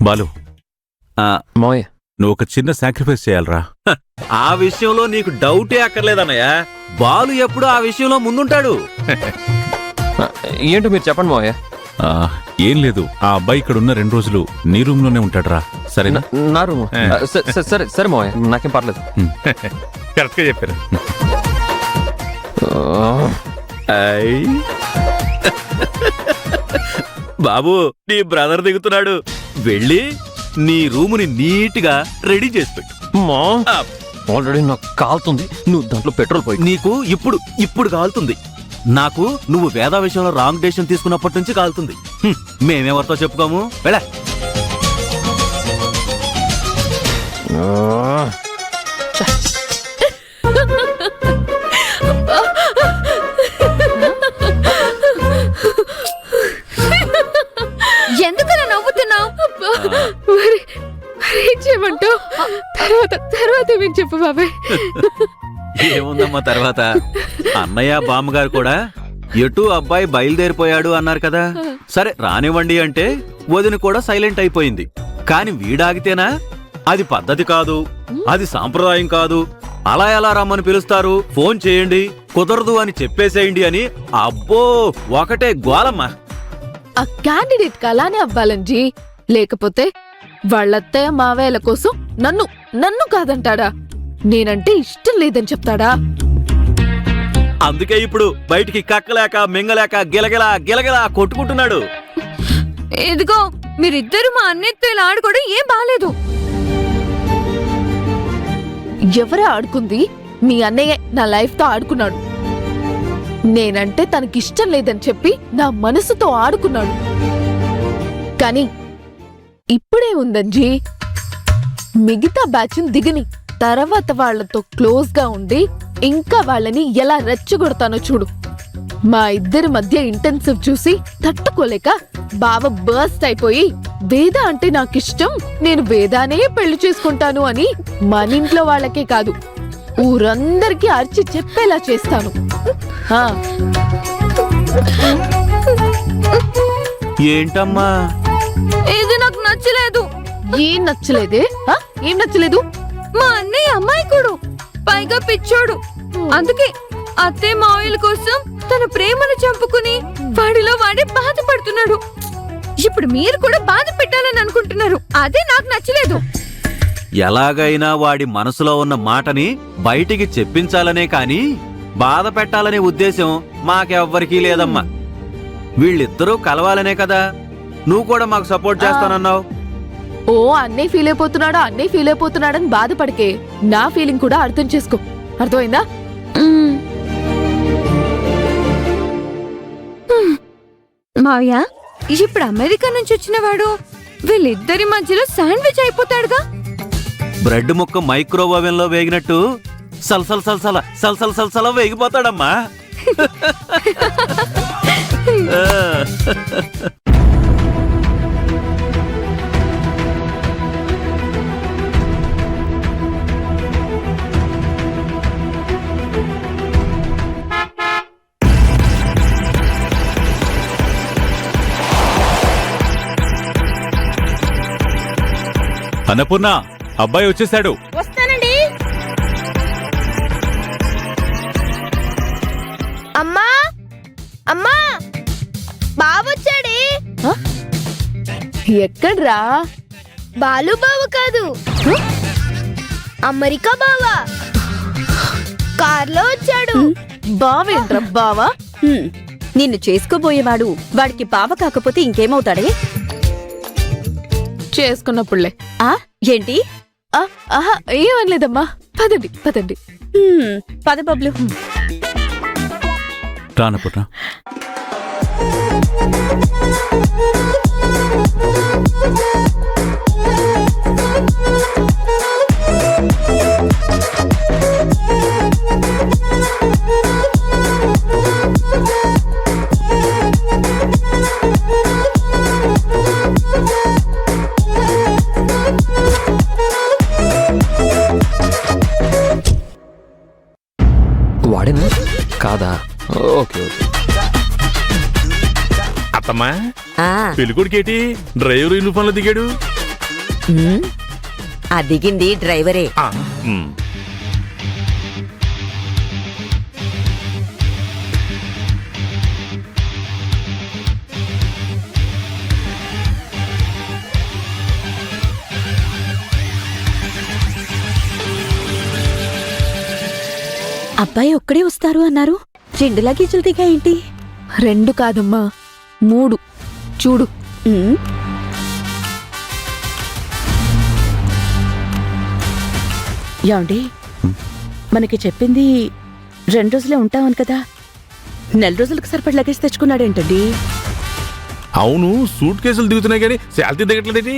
బాలు, మోయ్ నువ్వు ఒక చిన్న సాక్రిఫైస్ చేయాలరా. ఆ విషయంలో నీకు డౌటే అక్కర్లేదన్నయ్య. బాలు ఎప్పుడు ఆ విషయంలో ముందుంటాడు. ఏంటో మీరు చెప్పండి మోయ్. ఏం లేదు, ఆ అబ్బాయి ఇక్కడ ఉన్న 2 రోజులు నీ రూమ్ లోనే ఉంటాడురా, సరేనా? నా రూమ్ సరే సరే మోయ్, నాకేం పర్లేదు. కరెక్ట్ గా చెప్పారు. బాబు, నీ బ్రదర్ దిగుతున్నాడు. వెళ్ళి నీ రూముని నీట్గా రెడీ చేసి పెట్టు. ఆల్రెడీ నాకు కాలుతుంది, నువ్వు దాంట్లో పెట్రోల్ పోయి. నీకు ఇప్పుడు కాలుతుంది. నాకు నువ్వు వేద విషయంలో రాంగ్ డెసిషన్ తీసుకున్నప్పటి నుంచి కాలుతుంది. మేమెవరితో చెప్పుకోము. వెళ్ళ. ఎందుకలా నవ్వుతున్నావు? చేయమంటావు? తర్వాత ఏమేం చెప్పు బాబాయ్. ఏముందమ్మా తర్వాత? అన్నయ్య బామ్మగారు కూడా ఎటు అబ్బాయి బయలుదేరిపోయాడు అన్నారు కదా. సరే రానివ్వండి అంటే వదిన కూడా సైలెంట్ అయిపోయింది. కాని వీడాగితేనా? అది పద్ధతి కాదు, అది సాంప్రదాయం కాదు. అలా ఎలా రమ్మని పిలుస్తారు, ఫోన్ చేయండి, కుదరదు అని చెప్పేసేయండి అని అబ్బో ఒకటే గోలమ్మా. ఆ క్యాండిడేట్ కి అలానే అవ్వాలంజీ. లేకపోతే వాళ్ళత్తయ్య మావేల కోసం నన్ను కాదంటాడా? నేనంటే ఇష్టం లేదని చెప్తాడా? అందుకే ఇప్పుడు బయటికి కక్కలేక మింగలేక గిలగిలా గిలగిలా కొట్టుకుంటున్నాడు. ఇదిగో మీరిద్దరు మా అన్నయ్యతో ఇలా ఆడుకోవడం ఏం బాలేదు. ఎవరే ఆడుకుంది? మీ అన్నయ్య నా లైఫ్ తో ఆడుకున్నాడు. నేనంటే తనకిష్టం లేదని చెప్పి నా మనసుతో ఆడుకున్నాడు. కానీ ఇప్పుడే ఉందంజీ, మిగతా బ్యాచ్ దిగని తర్వాత వాళ్లతో క్లోజ్ గా ఉండి ఇంకా వాళ్ళని ఎలా రెచ్చగొడతానో చూడు. మా ఇద్దరి మధ్య ఇంటెన్సివ్ చూసి తట్టుకోలేక బావ బర్స్ట్ అయిపోయి, వేద అంటే నాకిష్టం, నేను వేదానే పెళ్లి చేసుకుంటాను అని మనింట్లో వాళ్ళకే కాదు ఊరందరికీ అరిచి చెప్పేలా చేస్తాను. ఏంటమ్మా? ఇది నాకు నచ్చలేదు. ఏం నచ్చలేదే? ఏం నచ్చలేదు? మా అన్నయ్య అమ్మాయికుడు, పైగా పిచ్చోడు. అందుకే అత్తే మావయ్యల కోసం తన ప్రేమను చంపుకుని వాడిలో వాడే బాధపడుతున్నాడు. ఇప్పుడు మీరు కూడా బాధ పెట్టాలని అనుకుంటున్నారు. అదే నాకు నచ్చలేదు. ఎలాగైనా వాడి మనసులో ఉన్న మాటని బయటికి చెప్పించాలనే కాని బాధ పెట్టాలనే ఉద్దేశం మాకెవ్వరికీ లేదమ్మా. వీళ్ళిద్దరూ కలవాలనే కదా నువ్వు కూడా మాకు సపోర్ట్ చేస్తానన్నావు. ఓ అన్నయ్య ఫీల్ అయిపోతున్నాడని బాధపడికే నా ఫీలింగ్ కూడా అర్థం చేసుకో. అర్థమైందా? మావయ్య, ఇప్పుడు అమెరికా నుంచి వచ్చిన వాడు వీళ్ళిద్దరి మధ్యలో శాండ్విచ్ అయిపోతాడుగా. బ్రెడ్ ముక్క మైక్రోవేవ్ లో వేగినట్టు సల్సల్ సల్సల సల్సల్ సల్సల వేగిపోతాడమ్మా. అన్నపూర్ణ, అబ్బాయి వచ్చేసాడు. వస్తానండి. అమ్మా అమ్మా, బావొచ్చాడే. ఎక్కడ్రా? బాలు బావ కాదు, అమెరికా బావా. కార్లో వచ్చాడు. బావేంట్రా బావా? నిన్ను చేసుకోబోయేవాడు వాడికి బావ కాకపోతే ఇంకేమవుతాడే? చేసుకున్నప్పుడులే. ఏంటి? ఏమనలేదమ్మా. పదండి పదండి. పద బబ్లు. రానపూర్ణ, వాడేనా కాదా? Okay okay. అత్తమ్మా ఆ, పెళ్ళికొడుకేటి డ్రైవర్ యూనిఫామ్ లో దిగాడు. ఉమ్, ఆ దిగింది డ్రైవరే. ఆ, ఉమ్. అబ్బాయి ఒక్కడే వస్తారు అన్నారు, 2 లగేజీలు దిగా ఏంటి? 2 కాదమ్మా 3. చూడు. ఉమ్, యాండి మనకి చెప్పింది 2 రోజులే ఉంటామని కదా, 4 రోజులకు సరిపడి లగేజ్ తెచ్చుకున్నాడేంటండి? అవును, సూట్ కేసులు దిగుతున్నాయి కానీ శాలరీ దిగట్లేదేటి?